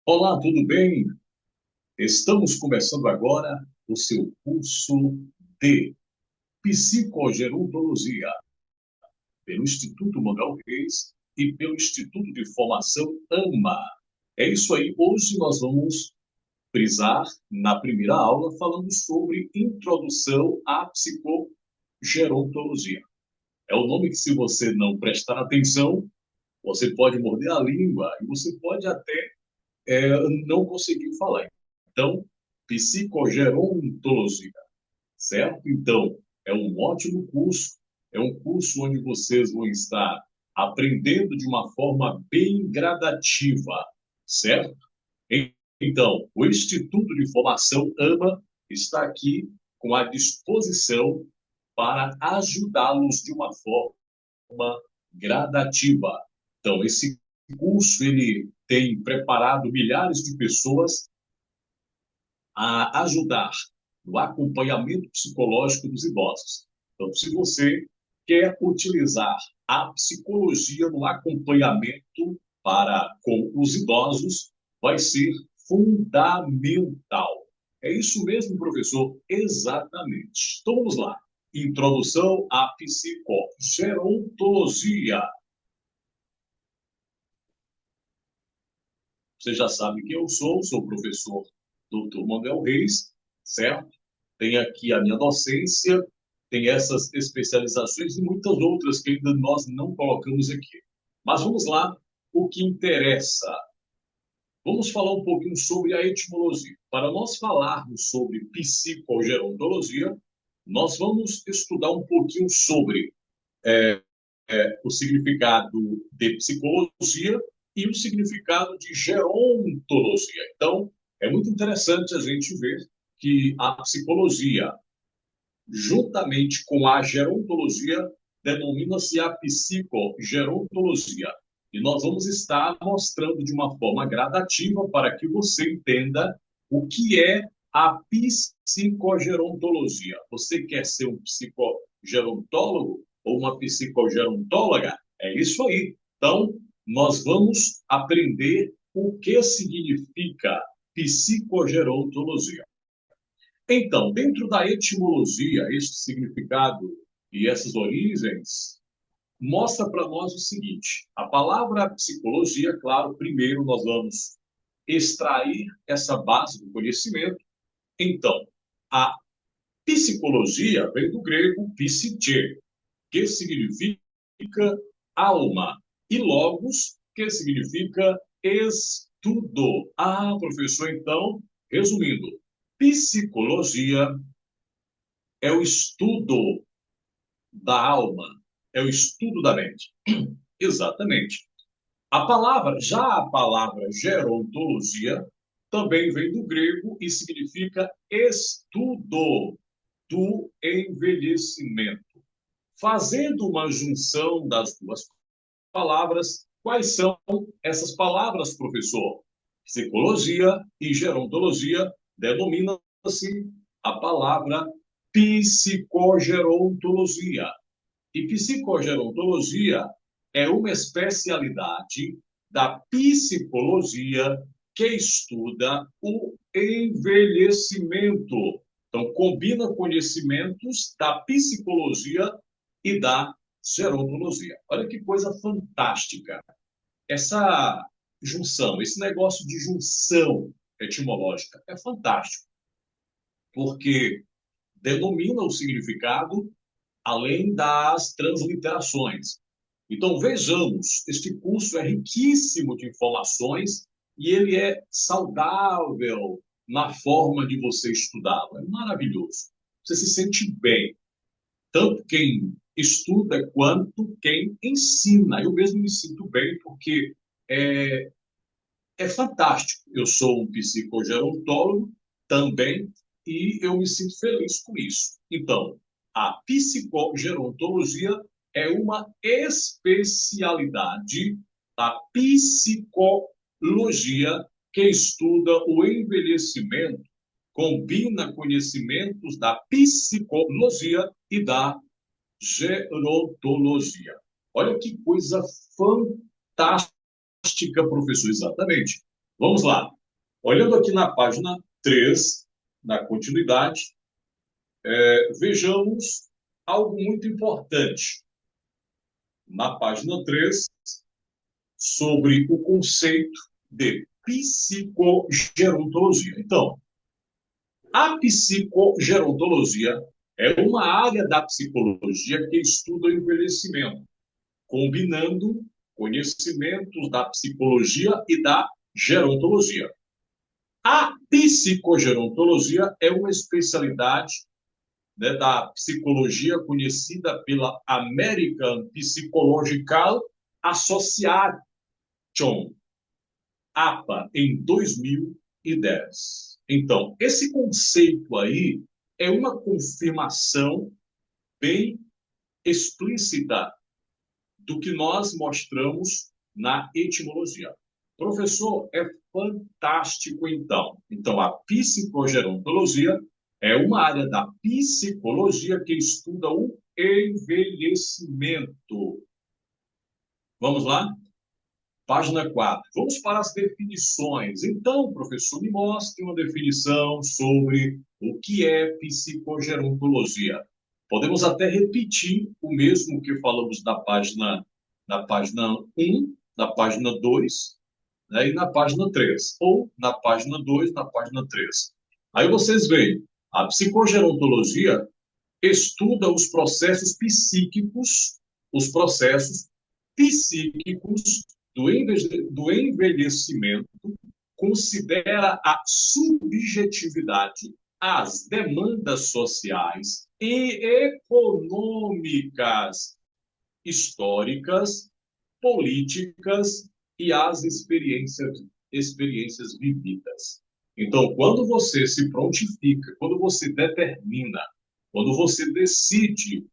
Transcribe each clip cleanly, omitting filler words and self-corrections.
Olá, tudo bem? Estamos começando agora o seu curso de Psicogerontologia pelo Instituto Manuel Reis e pelo Instituto de Formação AMA. É isso aí. Hoje nós vamos frisar na primeira aula falando sobre introdução à psicogerontologia. É o nome que, se você não prestar atenção, você pode morder a língua e você pode até não conseguir falar. Então, psicogerontologia, certo? Então, é um ótimo curso, é um curso onde vocês vão estar aprendendo de uma forma bem gradativa, certo? Então, o Instituto de Formação AMA está aqui com a disposição para ajudá-los de uma forma gradativa. Então, esse curso ele tem preparado milhares de pessoas a ajudar no acompanhamento psicológico dos idosos. Então, se você quer utilizar a psicologia no acompanhamento para com os idosos, vai ser fundamental. É isso mesmo, professor? Exatamente. Então, vamos lá. Introdução à psicogerontologia. Você já sabe quem eu sou o professor Dr. Manuel Reis, certo? Tem aqui a minha docência, tem essas especializações e muitas outras que ainda nós não colocamos aqui. Mas vamos lá, o que interessa. Vamos falar um pouquinho sobre a etimologia. Para nós falarmos sobre psicogerontologia, nós vamos estudar um pouquinho sobre o significado de psicologia e o significado de gerontologia. Então, é muito interessante a gente ver que a psicologia, juntamente com a gerontologia, denomina-se a psicogerontologia. E nós vamos estar mostrando de uma forma gradativa para que você entenda o que é a psicogerontologia. Você quer ser um psicogerontólogo ou uma psicogerontóloga? É isso aí. Então, nós vamos aprender o que significa psicogerontologia. Então, dentro da etimologia, este significado e essas origens, mostra para nós o seguinte: a palavra psicologia, claro, primeiro nós vamos extrair essa base do conhecimento. Então, a psicologia vem do grego psiche, que significa alma, e logos, que significa estudo. Ah, professor, então, resumindo, psicologia é o estudo da alma, é o estudo da mente. Exatamente. A palavra gerontologia também vem do grego e significa estudo do envelhecimento. Fazendo uma junção das duas palavras, quais são essas palavras, professor? Psicologia e gerontologia denomina-se a palavra psicogerontologia. E psicogerontologia é uma especialidade da psicologia que estuda o envelhecimento. Então, combina conhecimentos da psicologia e da gerontologia. Olha que coisa fantástica. Essa junção, esse negócio de junção etimológica é fantástico, porque denomina o significado além das transliterações. Então, vejamos, este curso é riquíssimo de informações e ele é saudável na forma de você estudá-lo. É maravilhoso. Você se sente bem, tanto quem estuda quanto quem ensina. Eu mesmo me sinto bem porque é, é fantástico. Eu sou um psicogerontólogo também e eu me sinto feliz com isso. Então, a psicogerontologia é uma especialidade da psicologia que estuda o envelhecimento, combina conhecimentos da psicologia e da gerontologia. Olha que coisa fantástica, professor, exatamente. Vamos lá. Olhando aqui na página 3, na continuidade, vejamos algo muito importante. Na página 3, sobre o conceito de psicogerontologia. Então, a psicogerontologia é uma área da psicologia que estuda o envelhecimento, combinando conhecimentos da psicologia e da gerontologia. A psicogerontologia é uma especialidade, né, da psicologia conhecida pela American Psychological Association, APA, em 2010. Então, esse conceito aí é uma confirmação bem explícita do que nós mostramos na etimologia. Professor, é fantástico então. Então, a psicogerontologia é uma área da psicologia que estuda o envelhecimento. Vamos lá? Página 4. Vamos para as definições. Então, professor, me mostre uma definição sobre o que é psicogerontologia. Podemos até repetir o mesmo que falamos na página 1, na página 2, né, e na página 3. Ou na página 2, na página 3. Aí vocês veem, a psicogerontologia estuda os processos psíquicos do envelhecimento, considera a subjetividade, as demandas sociais e econômicas, históricas, políticas e as experiências vividas. Então, quando você se prontifica, quando você determina, quando você decide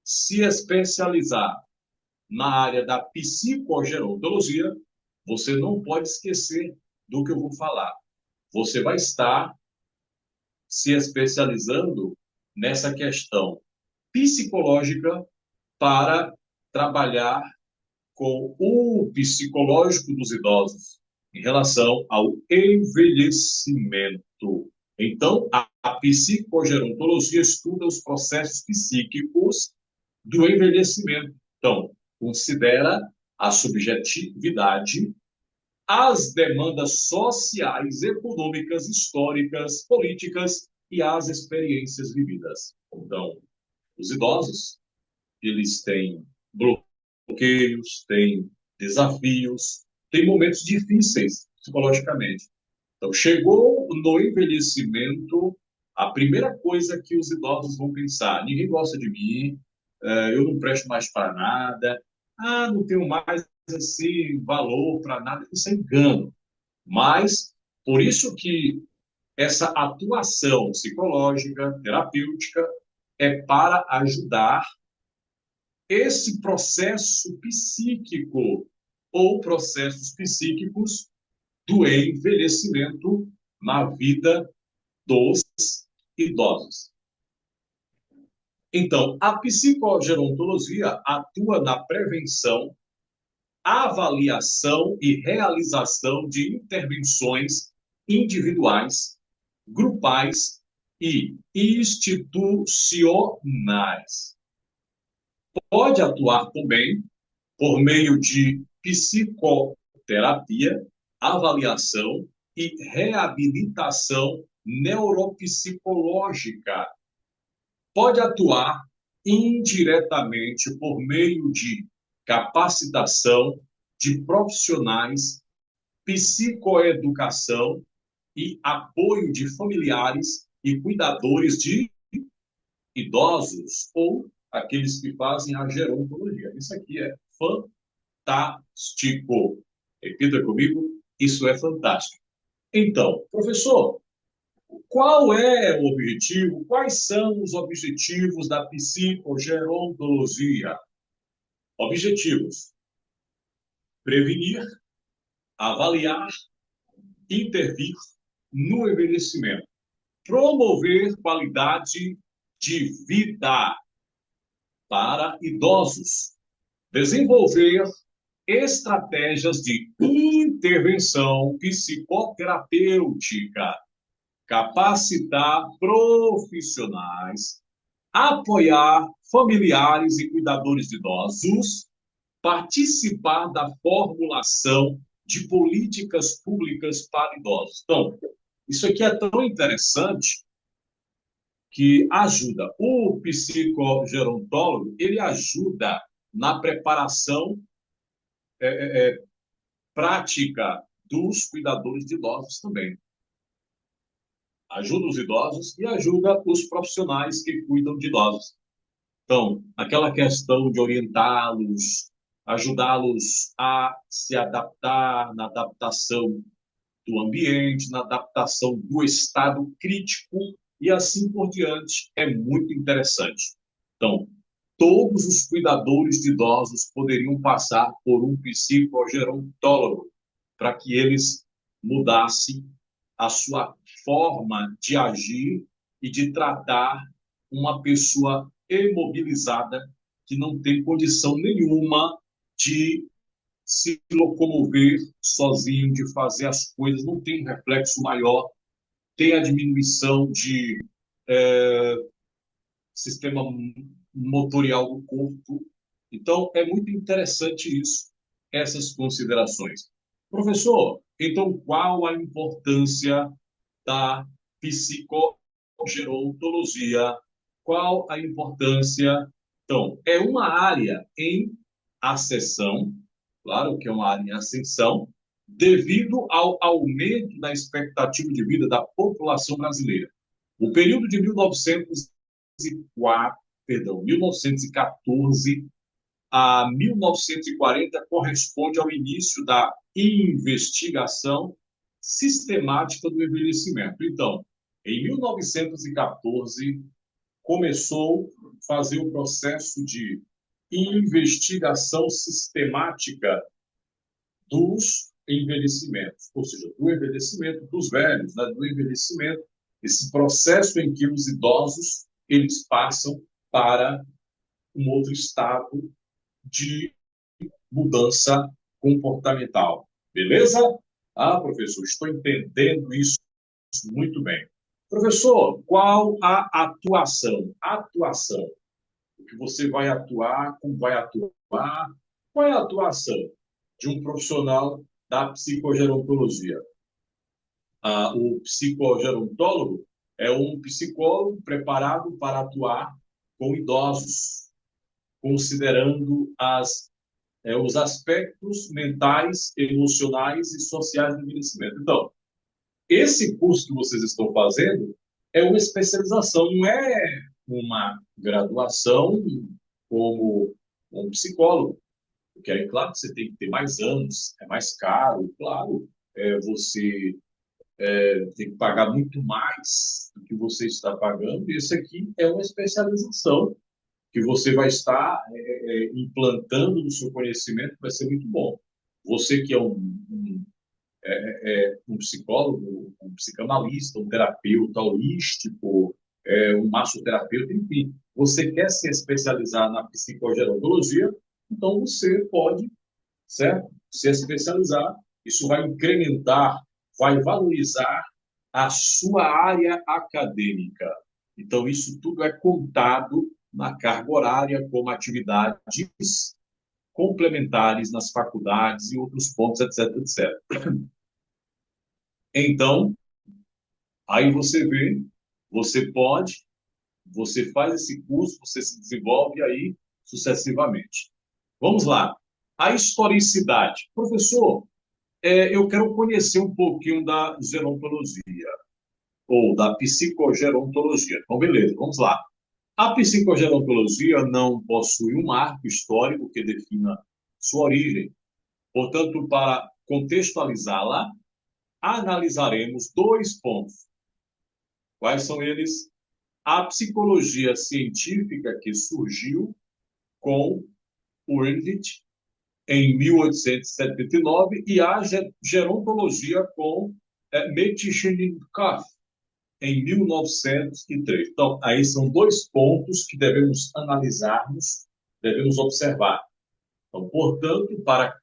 se especializar na área da psicogerontologia, você não pode esquecer do que eu vou falar. Você vai estar se especializando nessa questão psicológica para trabalhar com o psicológico dos idosos em relação ao envelhecimento. Então, a psicogerontologia estuda os processos psíquicos do envelhecimento. Então, considera a subjetividade, as demandas sociais, econômicas, históricas, políticas e as experiências vividas. Então, os idosos, eles têm bloqueios, têm desafios, têm momentos difíceis psicologicamente. Então, chegou no envelhecimento, a primeira coisa que os idosos vão pensar: ninguém gosta de mim, eu não presto mais para nada, não tenho mais assim valor para nada. Isso é engano. Mas por isso que essa atuação psicológica, terapêutica, é para ajudar esse processo psíquico ou processos psíquicos do envelhecimento na vida dos idosos. Então, a psicogerontologia atua na prevenção, avaliação e realização de intervenções individuais, grupais e institucionais. Pode atuar também por meio de psicoterapia, avaliação e reabilitação neuropsicológica. Pode atuar indiretamente por meio de capacitação de profissionais, psicoeducação e apoio de familiares e cuidadores de idosos ou aqueles que fazem a gerontologia. Isso aqui é fantástico. Repita comigo, isso é fantástico. Então, professor, qual é o objetivo? Quais são os objetivos da psicogerontologia? Objetivos: prevenir, avaliar, intervir no envelhecimento, promover qualidade de vida para idosos, desenvolver estratégias de intervenção psicoterapêutica, capacitar profissionais, apoiar familiares e cuidadores de idosos, participar da formulação de políticas públicas para idosos. Então, isso aqui é tão interessante que ajuda. O psicogerontólogo, ele ajuda na preparação prática dos cuidadores de idosos também. Ajuda os idosos e ajuda os profissionais que cuidam de idosos. Então, aquela questão de orientá-los, ajudá-los a se adaptar na adaptação do ambiente, na adaptação do estado crítico e assim por diante, é muito interessante. Então, todos os cuidadores de idosos poderiam passar por um psicogerontólogo para que eles mudassem a sua forma de agir e de tratar uma pessoa imobilizada que não tem condição nenhuma de se locomover sozinho, de fazer as coisas, não tem um reflexo maior, tem a diminuição de sistema motorial do corpo. Então, é muito interessante isso, essas considerações. Professor, então qual a importância da psicogerontologia? Qual a importância? Então, é uma área em ascensão, claro que é uma área em ascensão, devido ao aumento da expectativa de vida da população brasileira. O período de 1914 a 1940 corresponde ao início da investigação sistemática do envelhecimento. Então, em 1914, começou a fazer o processo de investigação sistemática dos envelhecimentos, ou seja, do envelhecimento dos velhos, né, do envelhecimento, esse processo em que os idosos eles passam para um outro estado de mudança comportamental. Beleza? Ah, professor, estou entendendo isso muito bem. Professor, qual a atuação? Atuação. O que você vai atuar, como vai atuar? Qual é a atuação de um profissional da psicogerontologia? O psicogerontólogo é um psicólogo preparado para atuar com idosos, considerando os aspectos mentais, emocionais e sociais do envelhecimento. Então, esse curso que vocês estão fazendo é uma especialização, não é uma graduação como um psicólogo. Porque aí, claro, você tem que ter mais anos, é mais caro, claro, você tem que pagar muito mais do que você está pagando. E isso aqui é uma especialização que você vai estar implantando no seu conhecimento, vai ser muito bom. Você que é um psicólogo, um psicanalista, um terapeuta holístico, um massoterapeuta, enfim, você quer se especializar na psicogerontologia, então você pode, certo? Se especializar, isso vai incrementar, vai valorizar a sua área acadêmica. Então, isso tudo é contado na carga horária como atividades complementares nas faculdades e outros pontos, etc, etc. Então, aí você vê, você pode, você faz esse curso, você se desenvolve aí sucessivamente. Vamos lá. A historicidade. Professor, eu quero conhecer um pouquinho da gerontologia, ou da psicogerontologia. Então, beleza, vamos lá. A psicogerontologia não possui um marco histórico que defina sua origem. Portanto, para contextualizá-la, analisaremos dois pontos. Quais são eles? A psicologia científica que surgiu com Wundt em 1879 e a gerontologia com Metchnikoff em 1903. Então, aí são dois pontos que devemos analisarmos, devemos observar. Então, portanto, para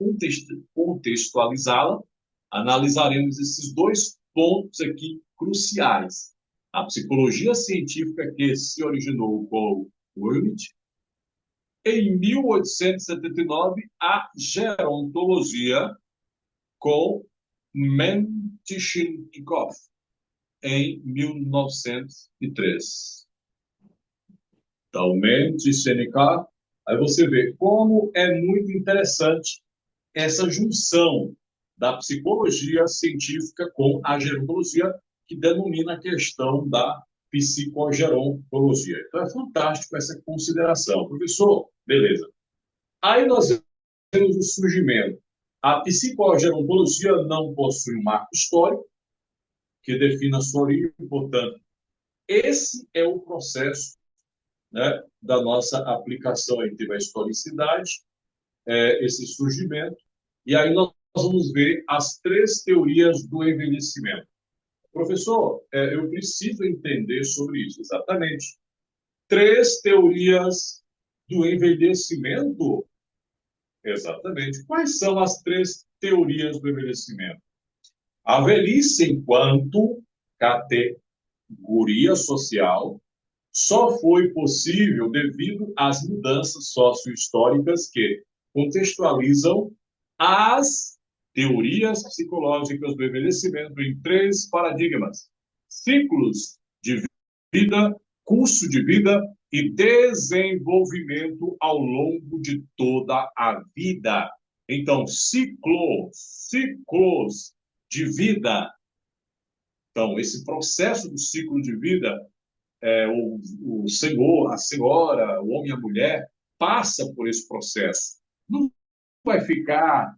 contextualizá-la, analisaremos esses dois pontos aqui cruciais. A psicologia científica que se originou com Wundt, em 1879, a gerontologia com Mentschnikow, em 1903. Então, Mentschnikow, aí você vê como é muito interessante essa junção da psicologia científica com a gerontologia, que denomina a questão da psicogerontologia. Então, é fantástico essa consideração. Professor, beleza. Aí nós temos o surgimento. A psicogerontologia não possui um marco histórico que defina a sua origem, portanto, esse é o processo, né, da nossa aplicação. Aí teve a historicidade, esse surgimento, e aí nós vamos ver as três teorias do envelhecimento. Professor, eu preciso entender sobre isso, exatamente. Três teorias do envelhecimento? Exatamente. Quais são as três teorias do envelhecimento? A velhice enquanto categoria social só foi possível devido às mudanças sociohistóricas que contextualizam as teorias psicológicas do envelhecimento em três paradigmas: ciclos de vida, curso de vida e desenvolvimento ao longo de toda a vida. Então, ciclos de vida. Então, esse processo do ciclo de vida, o senhor, a senhora, o homem e a mulher passa por esse processo. Não vai ficar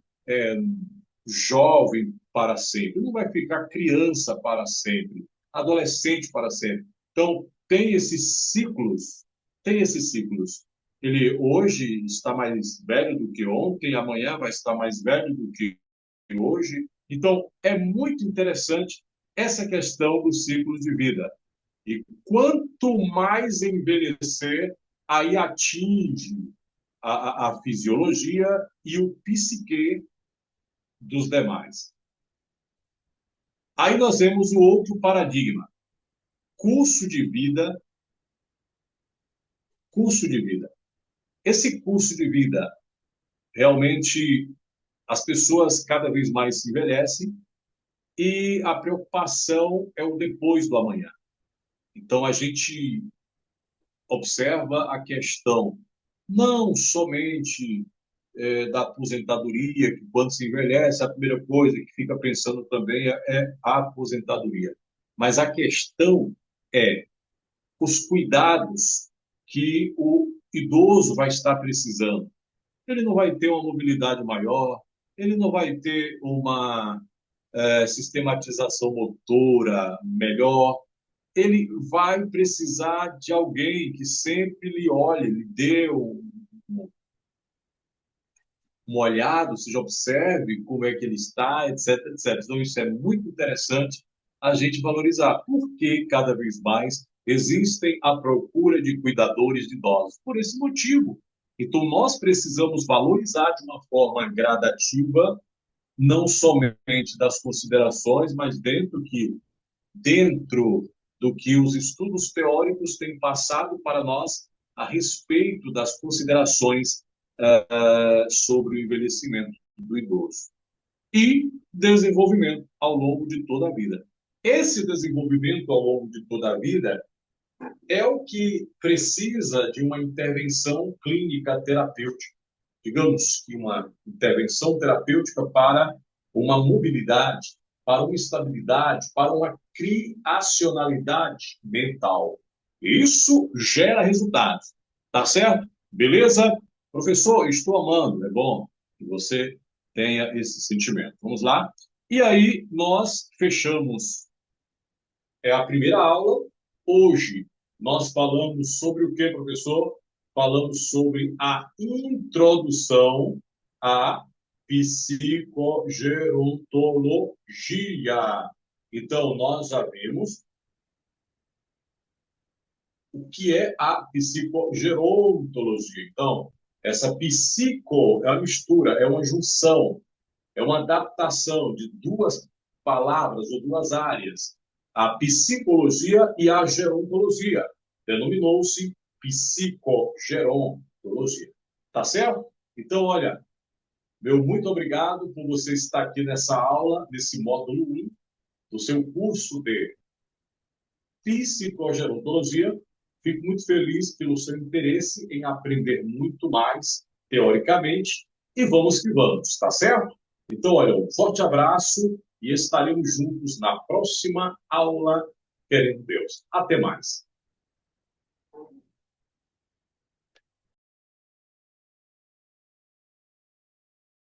jovem para sempre, não vai ficar criança para sempre, adolescente para sempre. Então, tem esses ciclos. Ele hoje está mais velho do que ontem, amanhã vai estar mais velho do que hoje. Então, é muito interessante essa questão do ciclo de vida. E quanto mais envelhecer, aí atinge a fisiologia e o psique dos demais. Aí nós vemos o outro paradigma, curso de vida, curso de vida. Esse curso de vida, realmente, as pessoas cada vez mais se envelhecem e a preocupação é o depois do amanhã. Então, a gente observa a questão não somente da aposentadoria, que quando se envelhece, a primeira coisa que fica pensando também é a aposentadoria. Mas a questão é os cuidados que o idoso vai estar precisando. Ele não vai ter uma mobilidade maior, ele não vai ter uma sistematização motora melhor, ele vai precisar de alguém que sempre lhe olhe, lhe dê um olhado, ou seja, observe como é que ele está, etc, etc. Então, isso é muito interessante a gente valorizar, porque cada vez mais existem a procura de cuidadores de idosos. Por esse motivo. Então, nós precisamos valorizar de uma forma gradativa, não somente das considerações, mas dentro do que os estudos teóricos têm passado para nós a respeito das considerações sobre o envelhecimento do idoso. E desenvolvimento ao longo de toda a vida. Esse desenvolvimento ao longo de toda a vida é o que precisa de uma intervenção clínica terapêutica. Digamos que uma intervenção terapêutica para uma mobilidade, para uma estabilidade, para uma criacionalidade mental. Isso gera resultados. Tá certo? Beleza? Professor, estou amando. É bom que você tenha esse sentimento. Vamos lá? E aí, nós fechamos a primeira aula. Hoje, nós falamos sobre o que, professor? Falamos sobre a introdução à psicogerontologia. Então, nós já vimos o que é a psicogerontologia. Então, Essa psico é uma mistura, é uma junção, é uma adaptação de duas palavras ou duas áreas, a psicologia e a gerontologia. Denominou-se psicogerontologia. Tá certo? Então, olha, meu muito obrigado por você estar aqui nessa aula, nesse módulo 1 do seu curso de psicogerontologia. Fico muito feliz pelo seu interesse em aprender muito mais teoricamente e vamos que vamos, tá certo? Então, olha, um forte abraço e estaremos juntos na próxima aula, querendo Deus. Até mais.